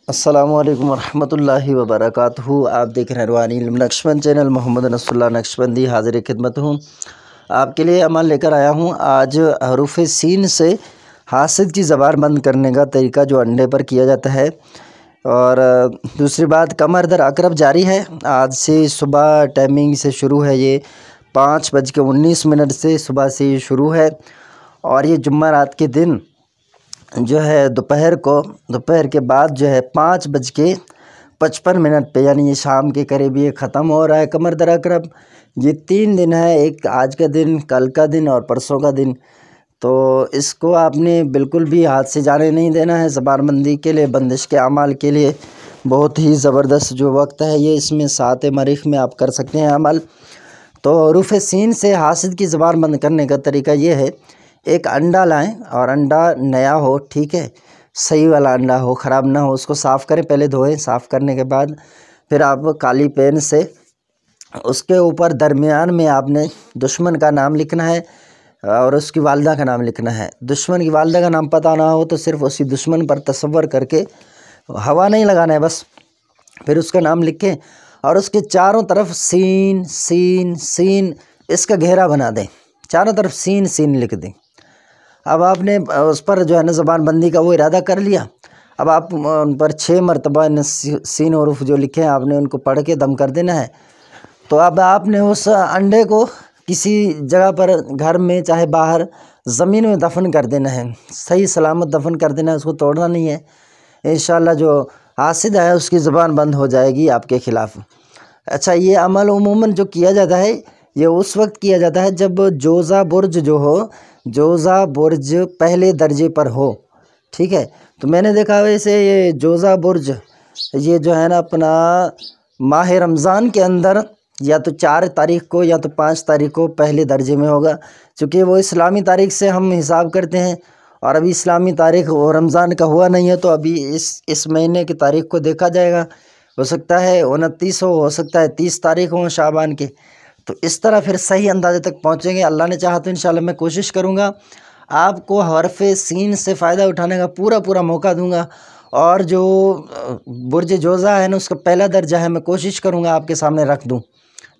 السلام علیکم ورحمۃ اللہ وبرکاتہ۔ آپ دیکھ رہے ہیں روحانی علم نقشبند چینل، محمد نصر اللہ نقشبندی حاضر خدمت ہوں۔ آپ کے لیے عمل لے کر آیا ہوں آج حروف سین سے حاسد کی زبان بند کرنے کا طریقہ جو انڈے پر کیا جاتا ہے۔ اور دوسری بات، کمر در عقرب جاری ہے، آج سے صبح ٹائمنگ سے شروع ہے، یہ 5:19 سے صبح سے یہ شروع ہے، اور یہ جمعرات کے دن جو ہے دوپہر کے بعد جو ہے 5:55 پہ، یعنی یہ شام کے قریب یہ ختم ہو رہا ہے قمر در عقرب۔ یہ 3 دن ہے، ایک آج کا دن، کل کا دن اور پرسوں کا دن۔ تو اس کو آپ نے بالکل بھی ہاتھ سے جانے نہیں دینا ہے۔ زبان بندی کے لیے، بندش کے اعمال کے لیے بہت ہی زبردست جو وقت ہے یہ، اس میں ساعت مریخ میں آپ کر سکتے ہیں عمل۔ تو حروف سین سے حاسد کی زبان بند کرنے کا طریقہ یہ ہے، ایک انڈا لائیں اور انڈا نیا ہو، ٹھیک ہے، صحیح والا انڈا ہو، خراب نہ ہو، اس کو صاف کریں، پہلے دھوئیں، صاف کرنے کے بعد پھر آپ کالی پین سے اس کے اوپر درمیان میں آپ نے دشمن کا نام لکھنا ہے اور اس کی والدہ کا نام لکھنا ہے۔ دشمن کی والدہ کا نام پتہ نہ ہو تو صرف اسی دشمن پر تصور کر کے ہوا نہیں لگانا ہے، بس پھر اس کا نام لکھیں اور اس کے چاروں طرف سین سین سین اس کا گھیرا بنا دیں، چاروں طرف سین سین لکھ دیں۔ اب آپ نے اس پر جو ہے نا زبان بندی کا وہ ارادہ کر لیا۔ اب آپ ان پر 6 مرتبہ سین حروف جو لکھے ہیں آپ نے ان کو پڑھ کے دم کر دینا ہے۔ تو اب آپ نے اس انڈے کو کسی جگہ پر، گھر میں چاہے باہر، زمین میں دفن کر دینا ہے، صحیح سلامت دفن کر دینا ہے، اس کو توڑنا نہیں ہے۔ انشاءاللہ جو حاسد ہے اس کی زبان بند ہو جائے گی آپ کے خلاف۔ اچھا، یہ عمل عموماً جو کیا جاتا ہے یہ اس وقت کیا جاتا ہے جب جوزہ برج جو ہو، جوزہ برج پہلے درجے پر ہو، ٹھیک ہے۔ تو میں نے دیکھا ویسے یہ جوزہ برج یہ جو ہے نا اپنا ماہ رمضان کے اندر یا تو 4 تاریخ کو یا تو 5 تاریخ کو پہلے درجے میں ہوگا، چونکہ وہ اسلامی تاریخ سے ہم حساب کرتے ہیں، اور ابھی اسلامی تاریخ وہ رمضان کا ہوا نہیں ہے، تو ابھی اس مہینے کی تاریخ کو دیکھا جائے گا، ہو سکتا ہے 29 ہو سکتا ہے 30 تاریخ ہوں شعبان کے۔ تو اس طرح پھر صحیح اندازے تک پہنچیں گے۔ اللہ نے چاہا تو انشاءاللہ میں کوشش کروں گا، آپ کو حرف سین سے فائدہ اٹھانے کا پورا موقع دوں گا، اور جو برج جوزہ ہے نا اس کا پہلا درجہ ہے، میں کوشش کروں گا آپ کے سامنے رکھ دوں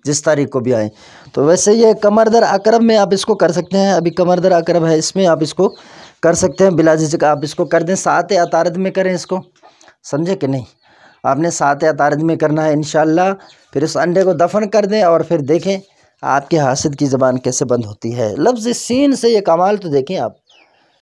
جس تاریخ کو بھی آئے۔ تو ویسے یہ قمر در عقرب میں آپ اس کو کر سکتے ہیں، ابھی قمر در عقرب ہے، اس میں آپ اس کو کر سکتے ہیں، بلا جھجک آپ اس کو کر دیں۔ ساعت عطارد میں کریں اس کو، سمجھے کہ نہیں؟ آپ نے ساعت عطارد میں کرنا ہے انشاءاللہ۔ پھر اس انڈے کو دفن کر دیں اور پھر دیکھیں آپ کے حاسد کی زبان کیسے بند ہوتی ہے۔ لفظ سین سے یہ کمال تو دیکھیں آپ۔